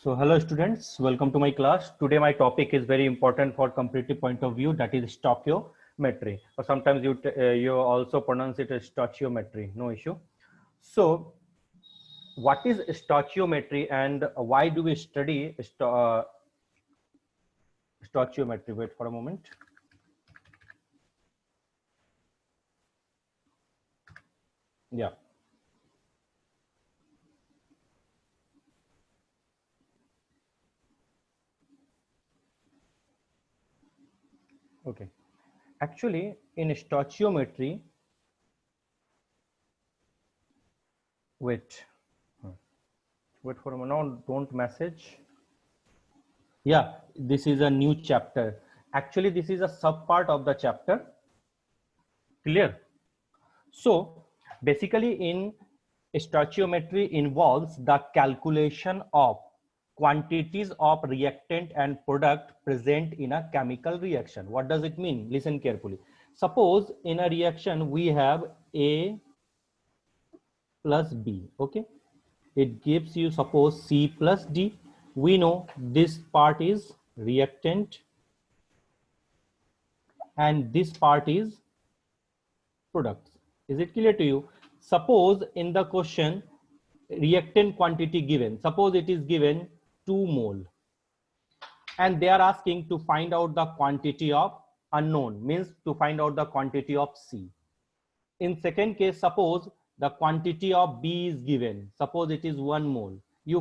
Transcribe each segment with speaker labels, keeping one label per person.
Speaker 1: So hello students, welcome to my class. Today my topic is very important for competitive point of view, that is stoichiometry, or sometimes you also pronounce it as stoichiometry, no issue. So what is stoichiometry and why do we study stoichiometry? Wait for a moment. Yeah. Okay. Actually, in stoichiometry, wait, wait for a moment. No, don't message. Yeah, this is a new chapter. Actually, this is a sub part of the chapter. Clear? So basically in stoichiometry involves the calculation of quantities of reactant and product present in a chemical reaction. What does it mean? Listen carefully. Suppose in a reaction we have A plus B, okay? It gives you suppose C plus D. We know this part is reactant and this part is products. Is it clear to you? Suppose in the question reactant quantity given, suppose it is given 2 mole and they are asking to find out the quantity of unknown, means to find out the quantity of C. In second case, suppose the quantity of B is given, suppose it is 1 mole, you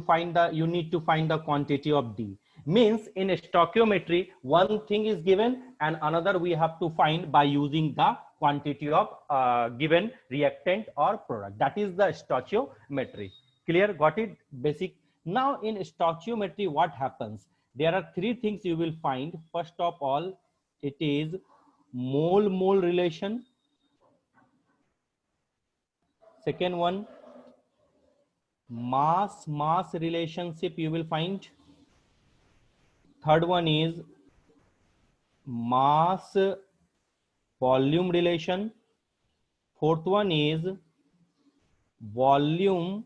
Speaker 1: need to find the quantity of D. Means in stoichiometry one thing is given and another we have to find by using the quantity of given reactant or product. That is the stoichiometry. Clear? Got it? Basic. Now in stoichiometry what happens? There are three things you will find. First of all, it is mole relation. Second one, mass relationship you will find. Third one is mass volume relation. Fourth one is volume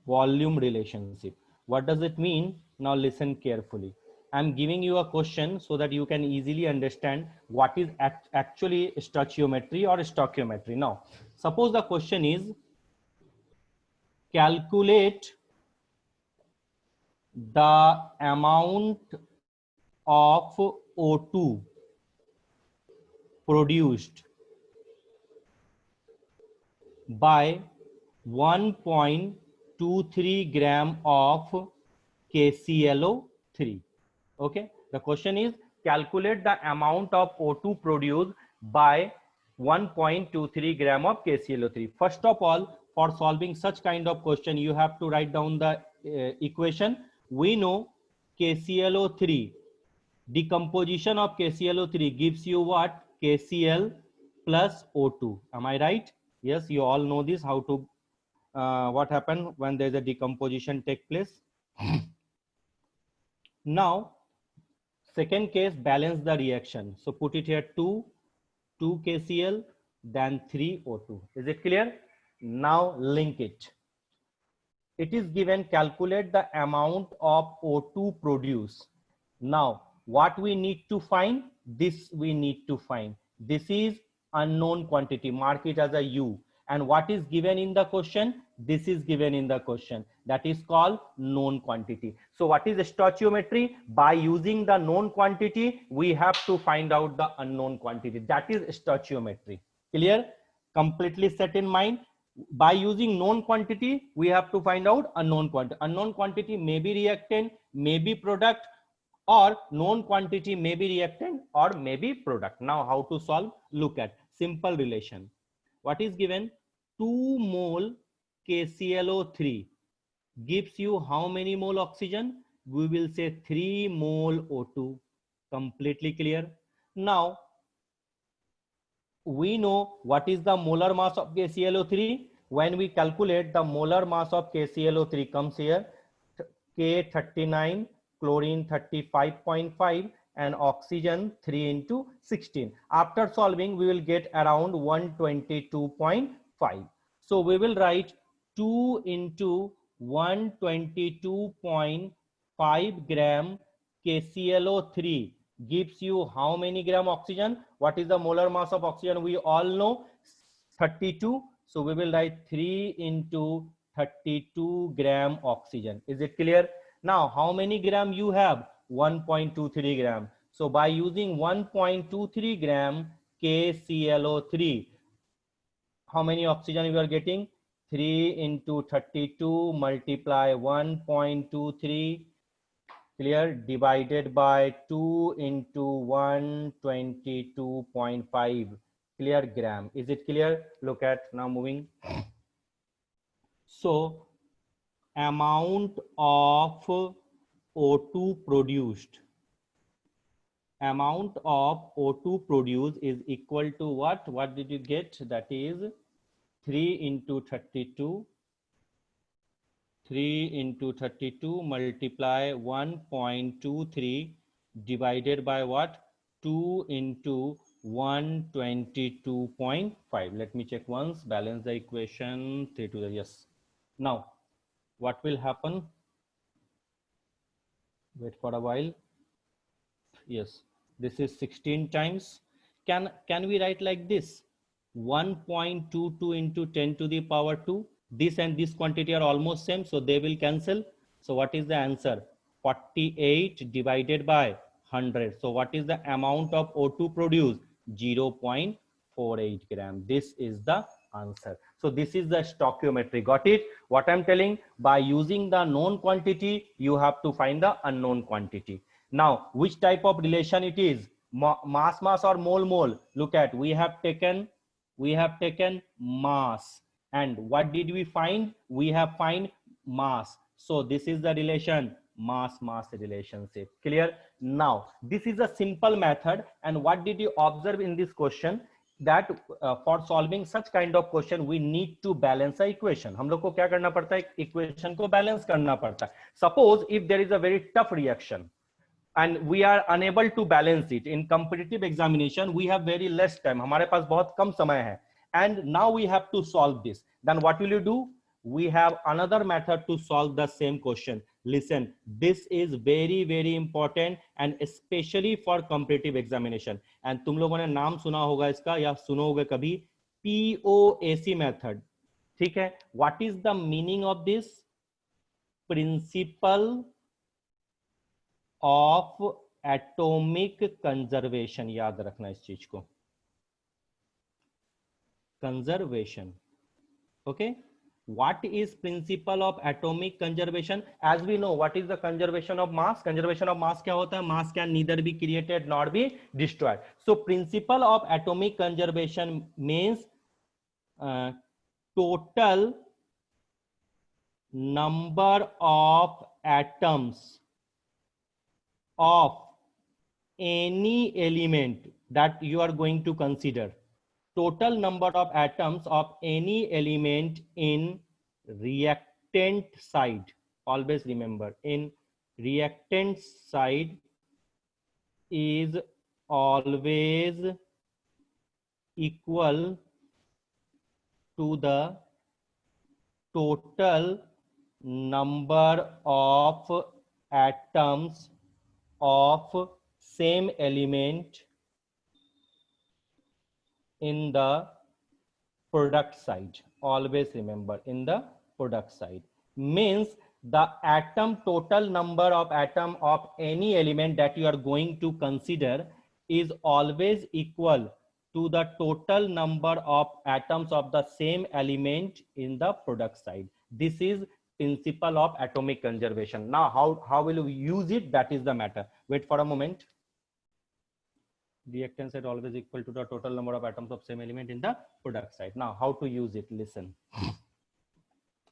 Speaker 1: relationship. What does it mean? Now listen carefully. I'm giving you a question so that you can easily understand what is actually stoichiometry or stoichiometry. Now suppose the question is calculate the amount of O2 produced by 1.23 gram of KClO3. Okay, the question is calculate the amount of O2 produced by 1.23 gram of KClO3. First of all, for solving such kind of question, you have to write down the equation. We know KClO3, decomposition of KClO3 gives you what? KCl plus O2. Am I right? Yes, you all know this, how to what happened when there's a decomposition take place. Now second case, balance the reaction. So put it here 2 KCl, then 3 O2. Is it clear? Now link it. It is given calculate the amount of O2 produced. Now what we need to find? This we need to find. This is unknown quantity. Mark it as a U. And what is given in the question? This is given in the question. That is called known quantity. So what is stoichiometry? By using the known quantity, we have to find out the unknown quantity. That is stoichiometry. Clear? Completely set in mind. By using known quantity, we have to find out unknown quantity. Unknown quantity may be reactant, may be product, or known quantity may be reactant or may be product. Now how to solve? Look at simple relation. What is given? 2 mole KClO3 gives you how many mole oxygen? We will say 3 mole O2. Completely clear? Now we know what is the molar mass of KClO3. When we calculate the molar mass of KClO3 comes here, K39, chlorine 35.5 and oxygen 3 into 16. After solving, we will get around 122.5. So we will write 2 into 122.5 5 gram KClO3 gives you how many gram oxygen? What is the molar mass of oxygen? We all know 32. So we will write 3 into 32 gram oxygen. Is it clear? Now, how many gram you have? 1.23 gram. So by using 1.23 gram KClO3, how many oxygen you are getting? 3 into 32 multiply 1.23, clear, divided by 2 into 122.5, clear, gram. Is it clear? Look at now, moving. So amount of O2 produced, amount of O2 produced is equal to what? What did you get? That is 3 into 32, 3 into 32 multiply 1.23 divided by what? 2 into 122.5. Let me check once, balance the equation, 3 to the, yes. Now, what will happen? Wait for a while. Yes, this is 16 times. Can we write like this? 1.22 into 10 to the power 2. This and this quantity are almost same, so they will cancel. So what is the answer? 48 divided by 100. So what is the amount of O2 produced? 0.48 gram. This is the answer. So this is the stoichiometry. Got it? What I'm telling, by using the known quantity, you have to find the unknown quantity. Now, which type of relation it is? Mass or mole? Look at, we have taken mass, and what did we find? We have find mass. So this is the relation, mass relationship. Clear? Now this is a simple method, and what did you observe in this question? That for solving such kind of question we need to balance the equation. हम लोग को क्या करना पड़ता है? Equation को balance करना पड़ता है. Suppose if there is a very tough reaction and we are unable to balance it in competitive examination, we have very less time, हमारे पास बहुत कम समय है, and now we have to solve this. Then what will you do? We have another method to solve the same question. Listen, this is very important and especially for competitive examination. And तुम लोगों ने नाम सुना होगा इसका या सुनोगे कभी, POAC method. ठीक है? What is the meaning of this? Principle of atomic conservation. याद रखना इस चीज को, conservation. Okay, what is principle of atomic conservation? As we know, what is the conservation of mass? Conservation of mass क्या होता है? Mass can neither be created nor be destroyed. So principle of atomic conservation means total number of atoms of any element that you are going to consider. Total number of atoms of any element in reactant side. Always remember, in reactant side is always equal to the total number of atoms of same element in the product side. Always remember, in the product side means the atom, total number of atom of any element that you are going to consider is always equal to the total number of atoms of the same element in the product side. This is principle of atomic conservation. Now how will you use it? That is the matter. Wait for a moment. Reactant side always equal to the total number of atoms of same element in the product side. Now how to use it? Listen.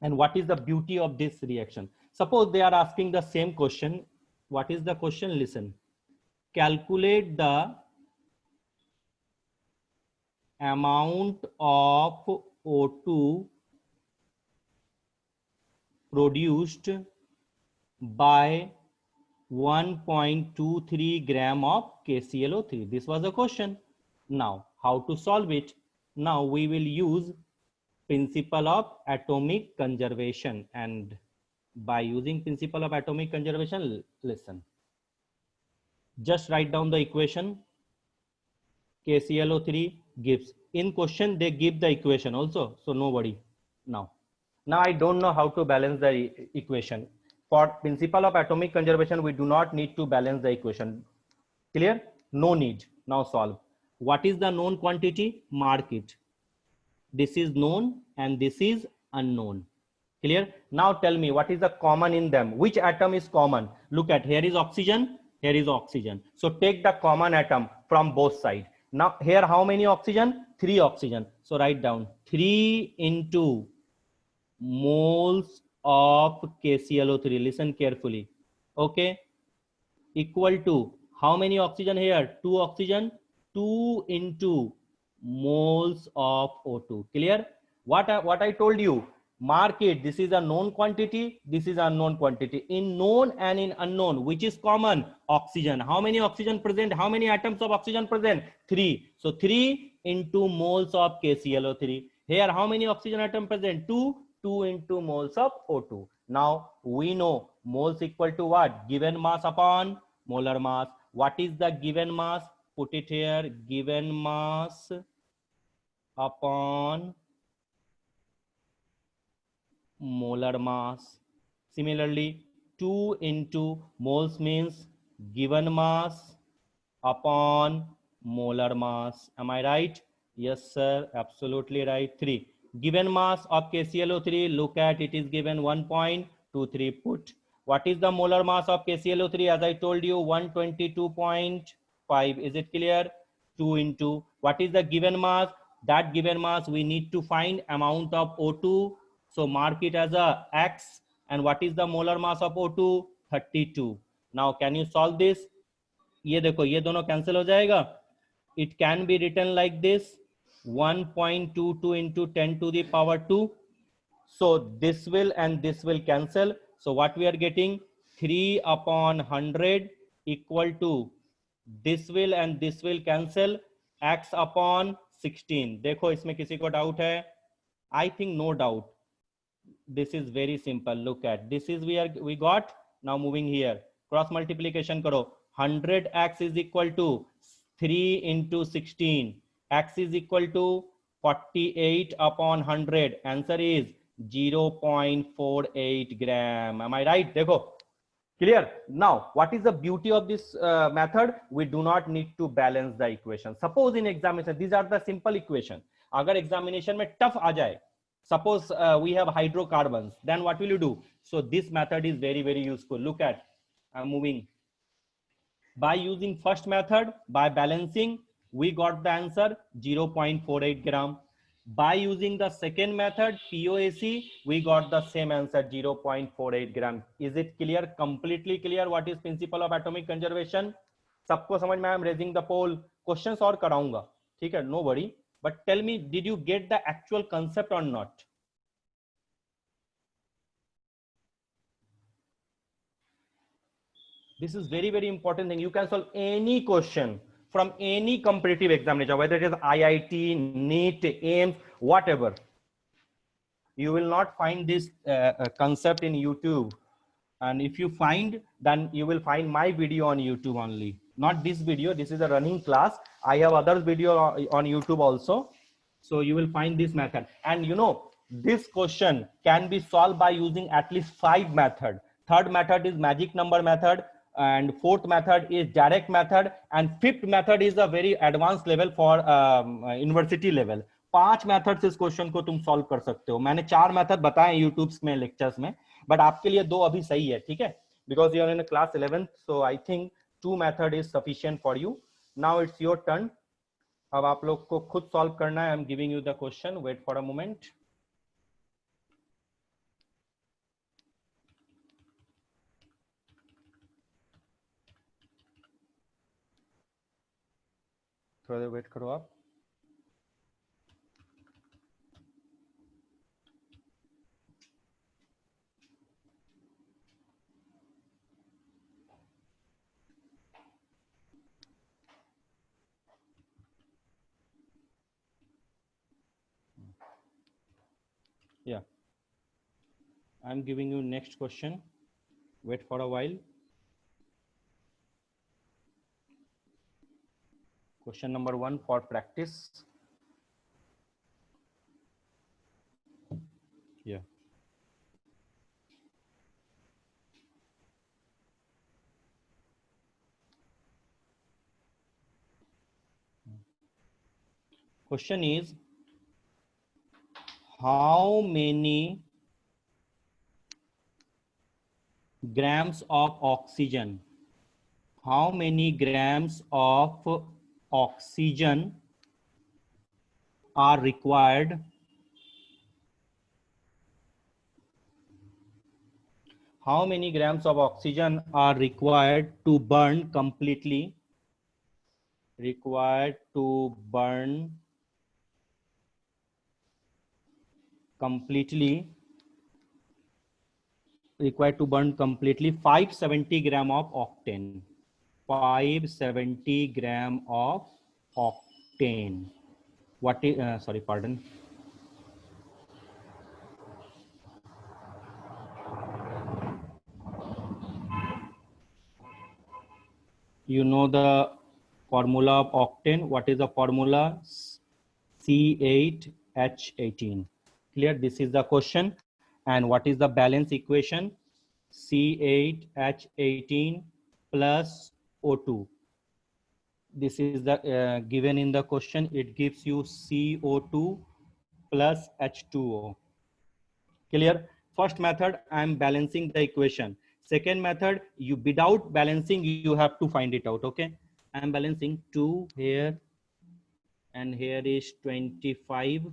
Speaker 1: And what is the beauty of this reaction? Suppose they are asking the same question. What is the question? Listen. Calculate the amount of O2 produced by 1.23 gram of KClO3. This was a question. Now, how to solve it? Now we will use principle of atomic conservation, and By using principle of atomic conservation, listen. Just write down the equation. KClO3 gives. In question, they give the equation also. So no worry. Now I don't know how to balance the equation. For principle of atomic conservation, we do not need to balance the equation. Clear? No need. Now solve. What is the known quantity? Mark it. This is known and this is unknown. Clear? Now tell me what is the common in them. Which atom is common? Look at, here is oxygen, here is oxygen. So take the common atom from both sides. Now here how many oxygen? 3 oxygen. So write down 3 into moles of KClO3. Listen carefully. Okay. Equal to how many oxygen here? 2 oxygen. 2 into moles of O2. Clear? What I told you? Mark it. This is a known quantity. This is unknown quantity. In known and in unknown, which is common? Oxygen. How many oxygen present? How many atoms of oxygen present? 3. So 3 into moles of KClO3. Here, how many oxygen atom present? 2. 2 into moles of O2. Now we know moles equal to what? Given mass upon molar mass. What is the given mass? Put it here. Given mass upon molar mass. Similarly, 2 into moles means given mass upon molar mass. Am I right? Yes, sir. Absolutely right. 3. Given mass of KClO3, look at it is given 1.23. Put. What is the molar mass of KClO3? As I told you, 122.5. Is it clear? 2 into. What is the given mass? That given mass we need to find amount of O2. So mark it as a X. And what is the molar mass of O2? 32. Now can you solve this? ये देखो ये दोनों cancel हो जाएगा. It can be written like this, 1.22 into 10 to the power 2. So this will and this will cancel. So what we are getting, 3 upon 100 equal to this will and this will cancel, x upon 16. देखो इसमें किसी को doubt है? I think no doubt. This is very simple. Look at this is we got. Now moving here, cross multiplication karo. 100x is equal to 3 into 16. X is equal to 48 upon 100. Answer is 0.48 gram. Am I right? देखो. Clear? Now, what is the beauty of this method? We do not need to balance the equation. Suppose in examination, these are the simple equation. अगर examination में tough आ जाए, suppose we have hydrocarbons, then what will you do? So this method is very, very useful. Look at, I'm moving. By using first method, by balancing, we got the answer 0.48 gram. By using the second method, POAC, we got the same answer 0.48 gram. Is it clear? Completely clear what is principle of atomic conservation? सबको समझ में? I am raising the poll. Questions और कराऊंगा, ठीक है? No worry. But tell me, did you get the actual concept or not? This is very, very important thing. You can solve any question from any competitive examination, whether it is IIT, NEET, AIMS, whatever. You will not find this concept in YouTube. And if you find, then you will find my video on YouTube only. Not this video. This is a running class. I have other video on YouTube also. So you will find this method. And you know, this question can be solved by using at least 5 methods. Third method is magic number method. And fourth method is direct method. And fifth method is a very advanced level for university level. 5 method से इस question को तुम solve कर सकते हो. मैंने 4 method बताए YouTube में लेक्चर्स में, बट आपके लिए 2 अभी सही है, ठीक है? Because you are in class 11th, so I think 2 method is sufficient for you. Now it's your turn. अब आप लोग को खुद सॉल्व करना है. I am giving you the question. Wait for a moment. थोड़ा देर वेट करो आप. Yeah, I'm giving you next question. Wait for a while. Question number 1 for practice. Yeah. Question is, how many grams of oxygen? How many grams of oxygen are required? How many grams of oxygen are required to burn completely? Required to burn completely. Required to burn completely 570 gram of octane. 570 gram of octane. What is, sorry, pardon. You know the formula of octane. What is the formula? C8H18. Clear? This is the question. And what is the balance equation? C8H18 plus O2. This is the given in the question. It gives you CO2 plus H2O. Clear? First method, I am balancing the equation. Second method, you without balancing, you have to find it out. Okay, I am balancing 2 here, and here is 25,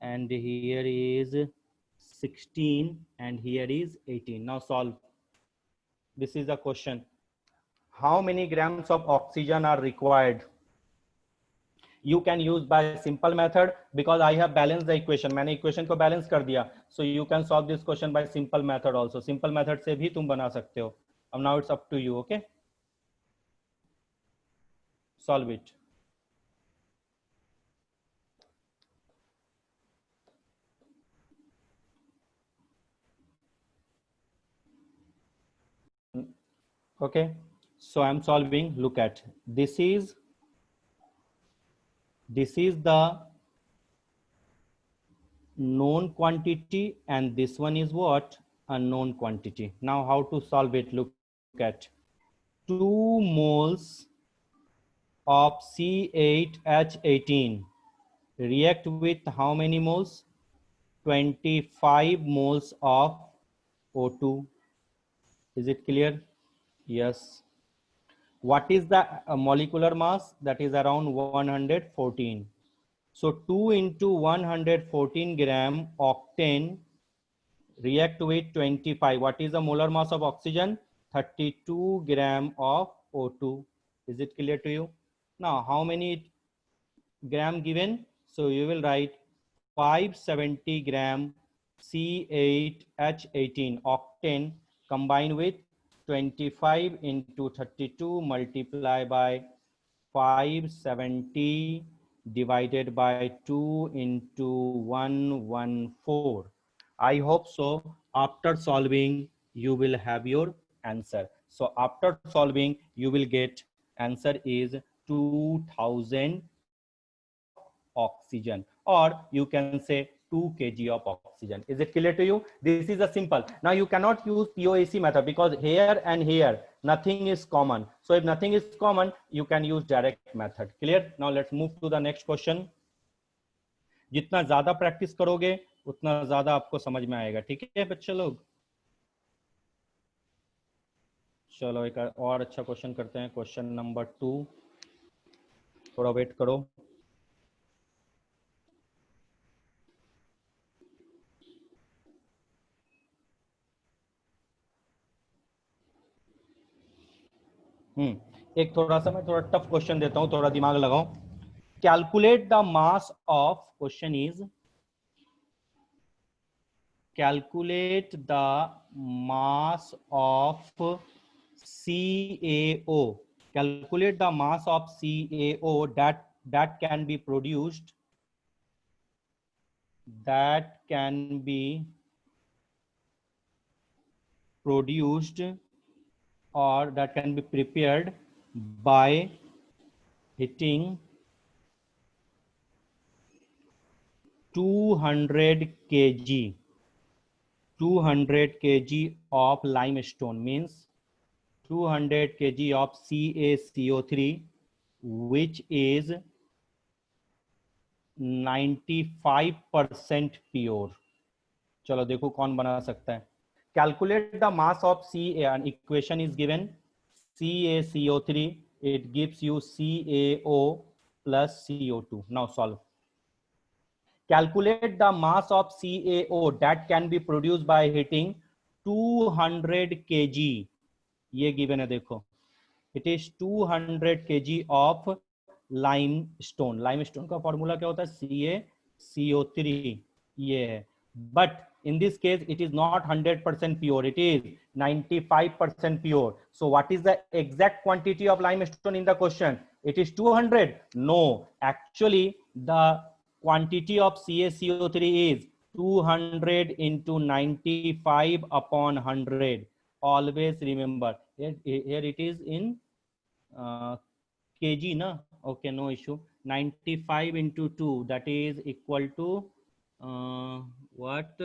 Speaker 1: and here is 16, and here is 18. Now solve. This is the question. How many grams of oxygen are required? You can use by simple method because I have balanced the equation. मैंने equation को balance कर दिया. So you can solve this question by simple method also. Simple method से भी तुम बना सकते हो. Now it's up to you. Okay. Solve it. Okay. So I'm solving. Look at this is the known quantity, and this one is what? Unknown quantity. Now how to solve it? Look at 2 moles of C8H18 react with how many moles? 25 moles of O2. Is it clear? Yes. What is the molecular mass? That is around 114. So 2 into 114 gram octane react with 25. What is the molar mass of oxygen? 32 gram of O2. Is it clear to you? Now, how many gram given? So you will write 570 gram C8H18 octane combined with 25 into 32 multiply by 570 divided by 2 into 114. I hope so. After solving, you will have your answer. So after solving, you will get answer is 2000 of oxygen, or you can say 2 kg of oxygen. Is it clear to you? This is a simple. Now you cannot use POAC method because here and here nothing is common. So if nothing is common, you can use direct method. Clear? Now let's move to the next question. जितना ज्यादा practice करोगे उतना ज्यादा आपको समझ में आएगा. ठीक है बच्चे लोग? चलो एक और अच्छा क्वेश्चन करते हैं. Question number 2. थोड़ा वेट करो. एक थोड़ा सा मैं थोड़ा टफ क्वेश्चन देता हूं, थोड़ा दिमाग लगाओ. Calculate the mass of, question is calculate the mass of CaO. Calculate the mass of CaO that can be produced produced or that can be prepared by heating 200 kg 200 kg of limestone means 200 kg of CaCO3 which is 95% pure. चलो देखो कौन बना सकता है. Calculate the mass of Ca. An equation is given. CaCO3. It gives you CaO plus CO2. Now solve. Calculate the mass of CaO that can be produced by heating 200 kg. ये given है देखो. It is 200 kg of limestone. Limestone का formula क्या होता है? CaCO3. ये है. But in this case, it is not 100% pure. It is 95% pure. So what is the exact quantity of limestone in the question? It is 200? No. Actually, the quantity of CaCO3 is 200 into 95 upon 100. Always remember. Here it is in kg na. Okay, no issue. 95 into 2, that is equal to what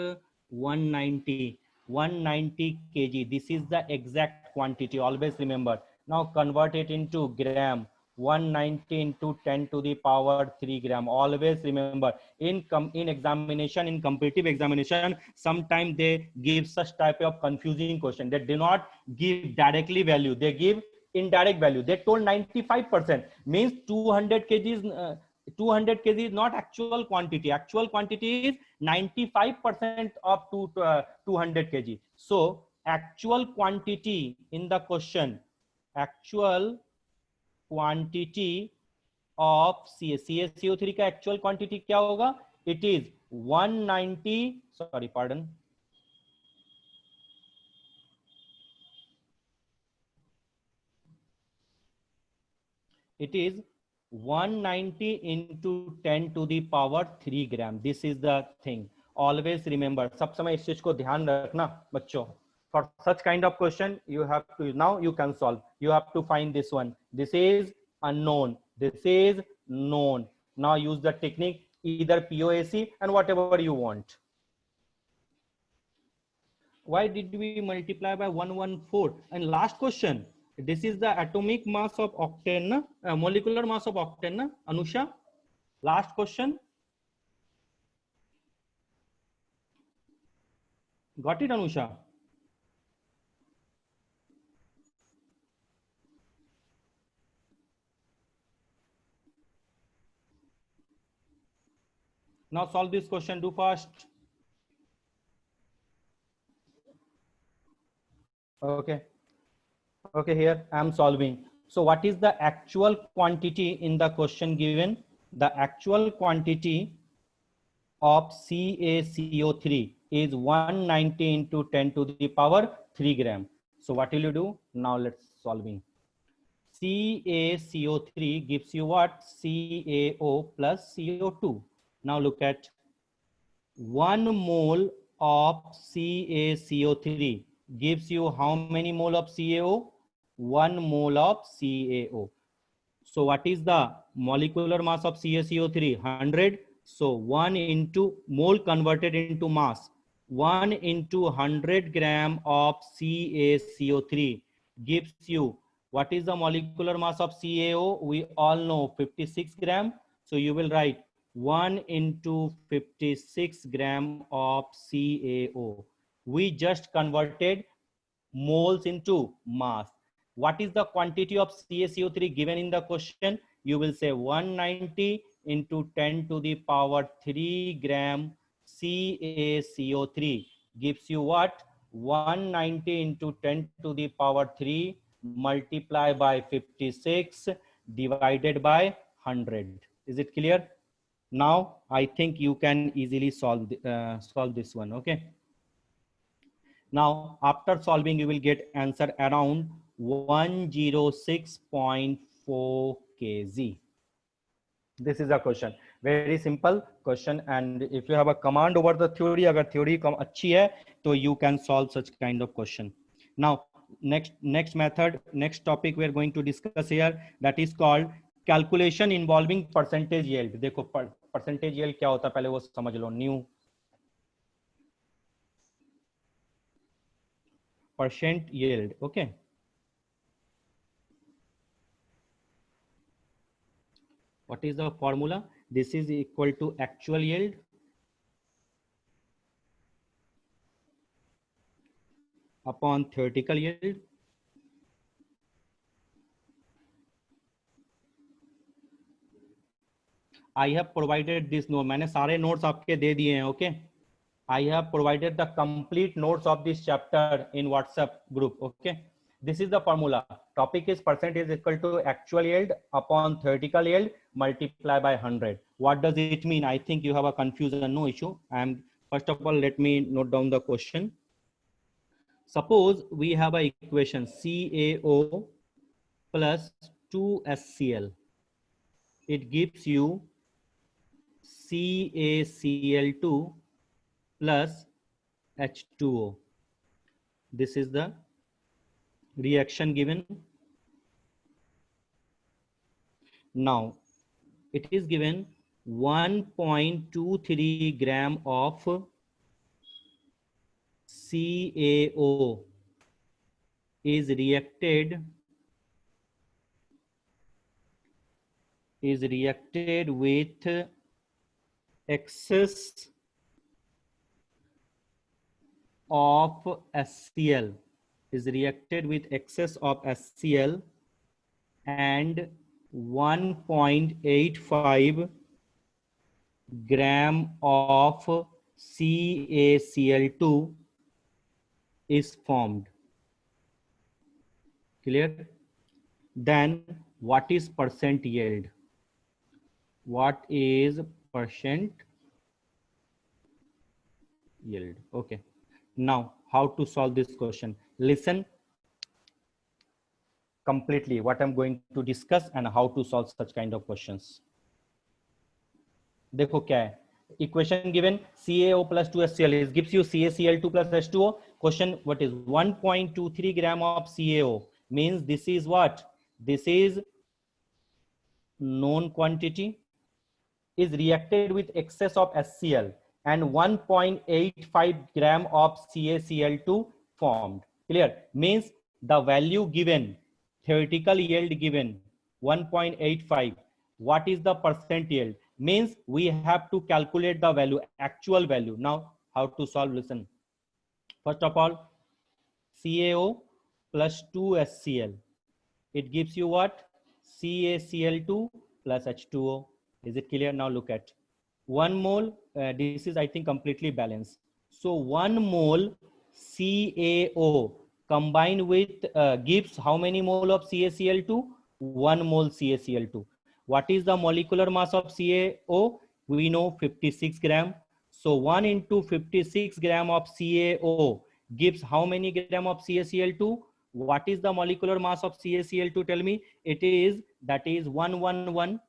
Speaker 1: 190 kg. This is the exact quantity. Always remember. Now convert it into gram. 190 into 10 to the power 3 gram. Always remember, in examination, in competitive examination, sometimes they give such type of confusing question. They do not give directly value, they give indirect value. They told 95%, means 200 kg 200 kg is not actual quantity. Actual quantity is 95% of 200 kg. So actual quantity in the question, actual quantity of CaCO3 का actual quantity क्या होगा? It is 190, sorry, pardon. It is 190 into 10 to the power 3 gram. This is the thing. Always remember. सब समय इस चीज को ध्यान रखना बच्चों. For such kind of question, you have to, now you can solve. You have to find this one. This is unknown. This is known. Now use the technique, either POAC and whatever you want. Why did we multiply by 114? And last question. This is the atomic mass of octane, molecular mass of octane, Anusha. Last question. Got it, Anusha? Now solve this question. Do fast. Okay. Okay, here I am solving. So what is the actual quantity in the question given? The actual quantity of CaCO3 is 190 into 10 to the power 3 gram. So what will you do? Now let's solving. CaCO3 gives you what? CaO plus CO2. Now look at 1 mole of CaCO3 gives you how many mole of CaO? 1 mole of CaO. So what is the molecular mass of CaCO3? 100. So 1 into mole converted into mass. 1 into 100 gram of CaCO3 gives you, what is the molecular mass of CaO? We all know 56 gram. So you will write 1 into 56 gram of CaO. We just converted moles into mass. What is the quantity of CaCO3 given in the question? You will say 190 into 10 to the power 3 gram CaCO3 gives you what? 190 into 10 to the power 3 multiply by 56 divided by 100. Is it clear? Now I think you can easily solve this one. Okay. Now, after solving, you will get answer around 106.4 kg. This is a question. Very simple question. And if you have a command over the theory, agar theory अच्छी है, तो you can solve such kind of question. Now next method, next topic we are going to discuss here, that is called calculation involving percentage yield. देखो percentage yield क्या होता है पहले वो समझ लो. New percent yield. Okay, what is the formula? This is equal to actual yield upon theoretical yield I have provided this note. मैंने सारे notes आपके दे दिए हैं. Okay, I have provided the complete notes of this chapter in WhatsApp group. Okay, this is the formula. Topic is percent is equal to actual yield upon theoretical yield multiply by 100. What does it mean? I think you have a confusion. No issue. First of all, let me note down the question. Suppose we have a equation CaO plus 2HCl. It gives you CaCl2 plus H2O. This is the reaction given. Now it is given 1.23 gram of CaO is reacted with excess of HCl, is reacted with excess of HCl and 1.85 gram of CaCl2 is formed. Clear? Then what is percent yield? What is percent yield? Okay. Now how to solve this question? Listen completely what I'm going to discuss and how to solve such kind of questions. देखो क्या है equation given CaO plus 2HCl is gives you CaCl2 plus H2O. Question, what is 1.23 gram of CaO means this is what? This is known quantity, is reacted with excess of HCl and 1.85 gram of CaCl2 formed. Clear? Means the value given, theoretical yield given 1.85. What is the percent yield? Means we have to calculate the value, actual value. Now how to solve? Listen. First of all, CaO plus 2HCl. It gives you what? CaCl2 plus H2O. Is it clear? Now look at 1 mole. This is, I think, completely balanced. So 1 mole CaO combined with gives how many mole of CaCl2? 1 mole CaCl2. What is the molecular mass of CaO? We know 56 gram. So 1 into 56 gram of CaO gives how many gram of CaCl2? What is the molecular mass of CaCl2? Tell me. It is, that is 111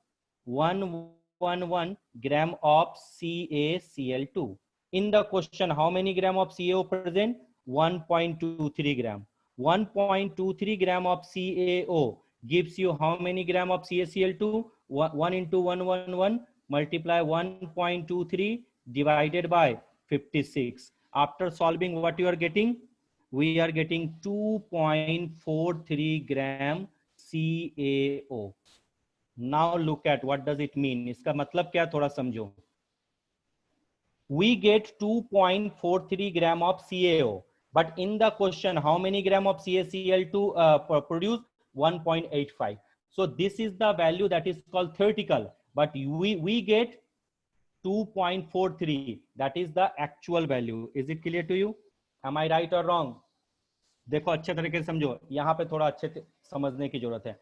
Speaker 1: gram of CaCl2. In the question, how many gram of CaO present? 1.23 gram. 1.23 gram of CaO gives you how many gram of CaCl2? 1 into 111 multiply 1.23 divided by 56. After solving, what you are getting? We are getting 2.43 gram CaO. Now look at what does it mean. इसका मतलब क्या, थोड़ा समझो. We get 2.43 gram of CaO, but in the question, how many gram of CaCl2 produce? 1.85. So this is the value that is called theoretical, but we get 2.43. That is the actual value. Is it clear to you? Am I right or wrong? देखो अच्छे तरीके से समझो, यहाँ पे थोड़ा अच्छे से समझने की जरूरत है.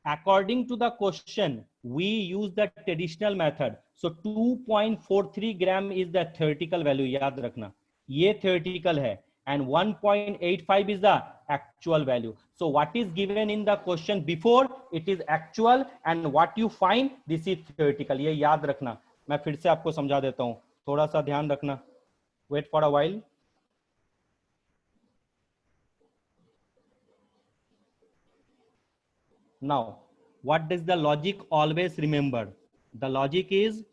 Speaker 1: According to the question, we use the traditional method. So 2.43 gram is the theoretical value. याद रखना, ये theoretical है, and 1.85 is the actual value. So what is given in the question before, it is actual, and what you find, this is theoretical. ये याद रखना. मैं फिर से आपको समझा देता हूँ, थोड़ा सा ध्यान रखना. Wait for a while. Now, what does the logic always remember? The logic is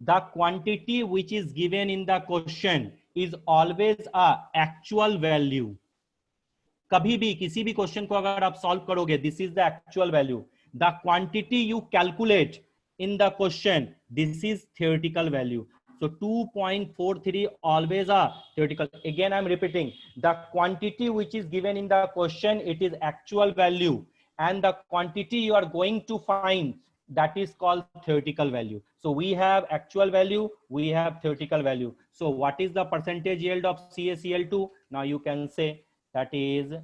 Speaker 1: the quantity which is given in the question is always a actual value. कभी भी किसी भी क्वेश्चन को अगर आप सॉल्व करोगे, this is the actual value. The quantity you calculate in the question, this is theoretical value. So 2.43 always a theoretical. Again I'm repeating, the quantity which is given in the question, it is actual value, and the quantity you are going to find, that is called theoretical value. So we have actual value, we have theoretical value. So what is the percentage yield of CaCl2? Now you can say that is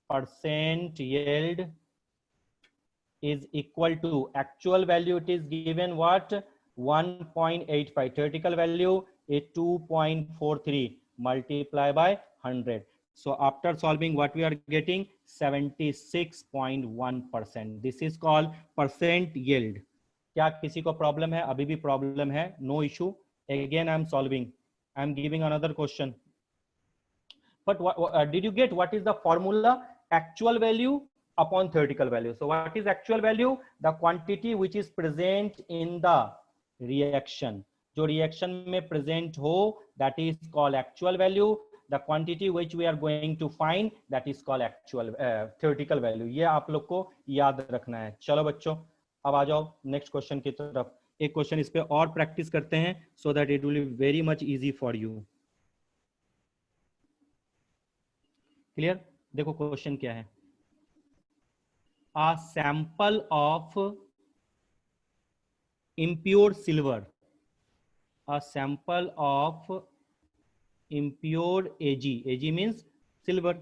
Speaker 1: percent yield is equal to actual value, it is given what, 1.85, theoretical value is 2.43 multiply by 100. So after solving, what we are getting, 76.1%. this is called percent yield. क्या किसी को problem है? अभी भी problem है, no issue. Again I am solving, I am giving another question. But did you get what is the formula? Actual value upon theoretical value. So what is actual value? The quantity which is present in the reaction. जो reaction में present हो, that is called actual value. The quantity which we are going to find, that is called actual theoretical value. ये आप लोग को याद रखना है. चलो बच्चों, अब आ जाओ नेक्स्ट क्वेश्चन की तरफ. एक क्वेश्चन इस पे और प्रैक्टिस करते हैं, so that it will be very much easy for you. Clear? देखो क्वेश्चन क्या है. A sample of impure silver, a sample of impure Ag, Ag means silver,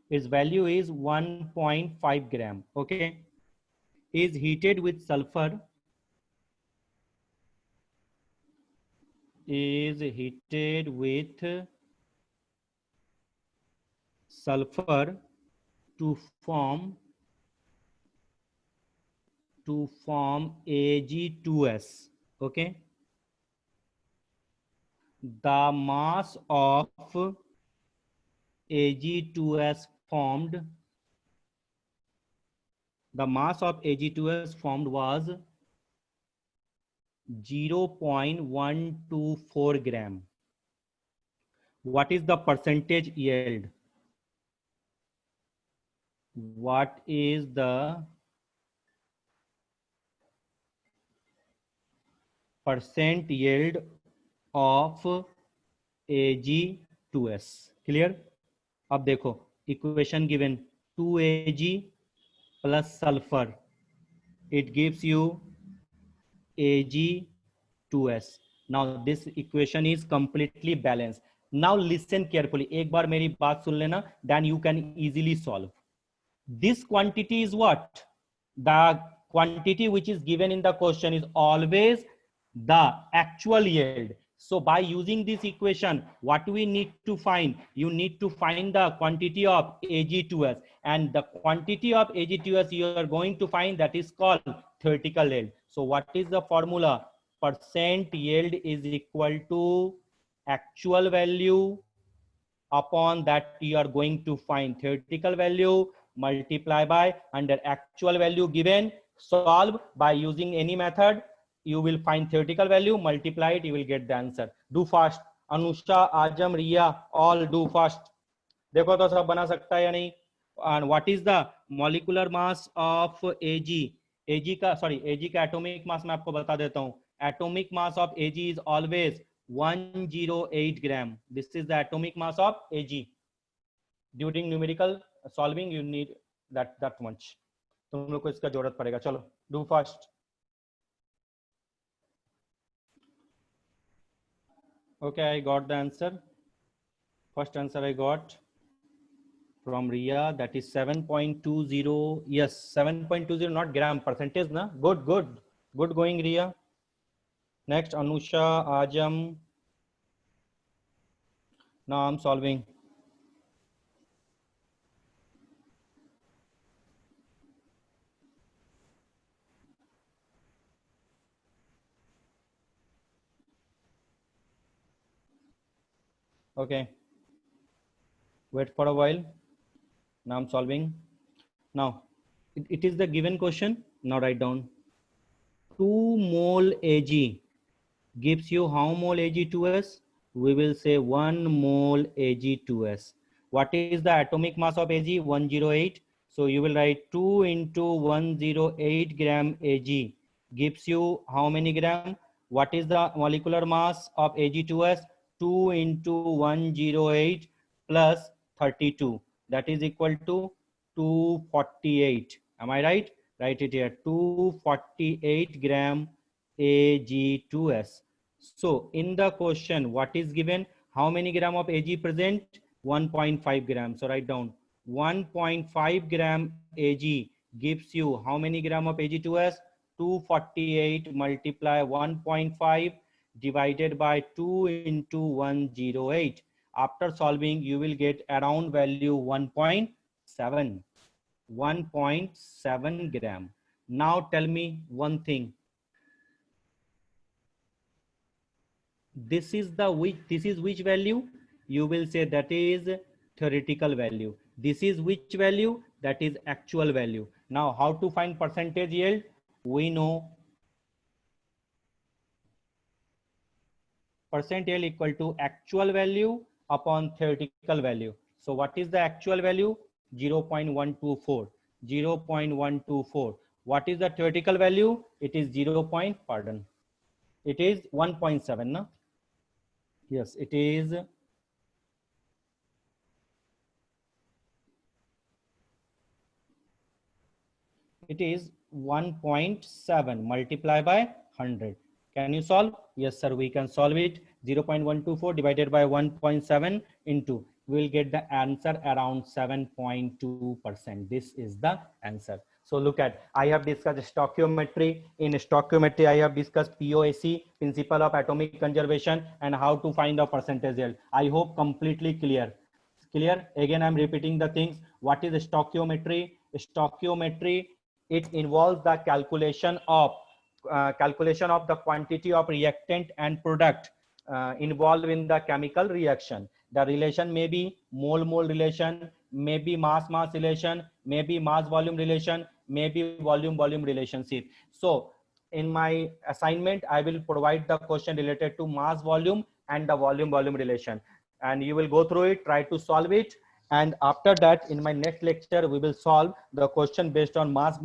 Speaker 1: its value is 1.5 gram, okay, is heated with sulfur, is heated with sulfur to form Ag2s, okay. The mass of Ag2s formed, the mass of Ag2s formed was 0.124 gram. What is the percentage yield? What is the percent yield of Ag2s? Clear? अब देखो equation given 2Ag plus sulfur, it gives you Ag2s. Now this equation is completely balanced. Now listen carefully. एक बार मेरी बात सुन लेना, then you can easily solve. This quantity is what? The quantity which is given in the question is always the actual yield. So by using this equation, what we need to find? You need to find the quantity of Ag2s, and the quantity of Ag2s you are going to find, that is called theoretical yield. So what is the formula? Percent yield is equal to actual value upon that you are going to find theoretical value, multiply by under actual value given, solve by using any method, you will find theoretical value, multiply it, you will get the answer. Do fast. Anusha, Ajam, Riya, all do fast. देखो तो सब बना सकता है या नहीं. And what is the molecular mass of Ag? Ag का Ag का atomic mass मैं आपको बता देता हूँ. Atomic mass of Ag is always 108 gram. This is the atomic mass of Ag. During numerical solving you need that much. तुम लोग को इसका जरूरत पड़ेगा. चलो do fast. Okay, I got the answer. First answer I got from Ria, that is 7.20. Yes, 7.20, not gram, percentage na. Good going Ria. Next Anusha, Ajam. Now I'm solving. Okay, wait for a while. Now I'm solving. Now It is the given question. Now write down. 2 mole Ag gives you how mole Ag2s? We will say 1 mole Ag2s. What is the atomic mass of Ag? 108. So you will write 2 into 108 gram Ag gives you how many gram? What is the molecular mass of Ag2s? 2 into 108 plus 32. That is equal to 248. Am I right? Write it here. 248 gram Ag2s. So in the question, what is given? How many gram of Ag present? 1.5 gram. So write down 1.5 gram Ag gives you how many gram of Ag2s? 248 multiply 1.5 divided by 2 into 108. After solving, you will get around value 1.7. 1.7 gram. Now tell me one thing. This is which value? You will say that is theoretical value. This is which value? That is actual value. Now how to find percentage yield? We know percent yield equal to actual value upon theoretical value. So what is the actual value? 0.124. 0.124. What is the theoretical value? It is 0. Pardon. It is 1.7. No? Yes, it is. It is 1.7 multiplied by 100. Can you solve? Yes, sir, we can solve it. 0.124 divided by 1.7 into, we will get the answer around 7.2%. This is the answer. So look at, I have discussed stoichiometry. In stoichiometry, I have discussed POAC, principle of atomic conservation, and how to find the percentage yield. I hope completely clear. Clear? Again, I'm repeating the things. What is stoichiometry? Stoichiometry, it involves the calculation of the quantity of reactant and product involved in the chemical reaction. The relation may be mole-mole relation, maybe mass-mass relation, maybe mass-volume relation, maybe volume-volume relationship. So in my assignment, I will provide the question related to mass-volume and the volume-volume relation. And you will go through it, try to solve it. And after that, in my next lecture, we will solve the question based on mass,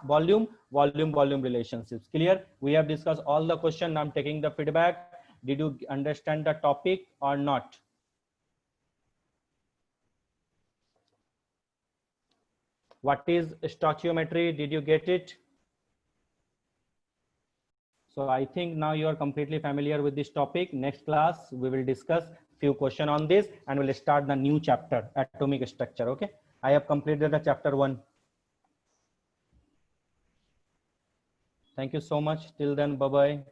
Speaker 1: volume, volume relationships. Clear? We have discussed all the question. I'm taking the feedback. Did you understand the topic or not? What is stoichiometry? Did you get it? So I think now you are completely familiar with this topic. Next class, we will discuss few questions on this and we'll start the new chapter, atomic structure. Okay. I have completed the chapter 1. Thank you so much. Till then, bye-bye.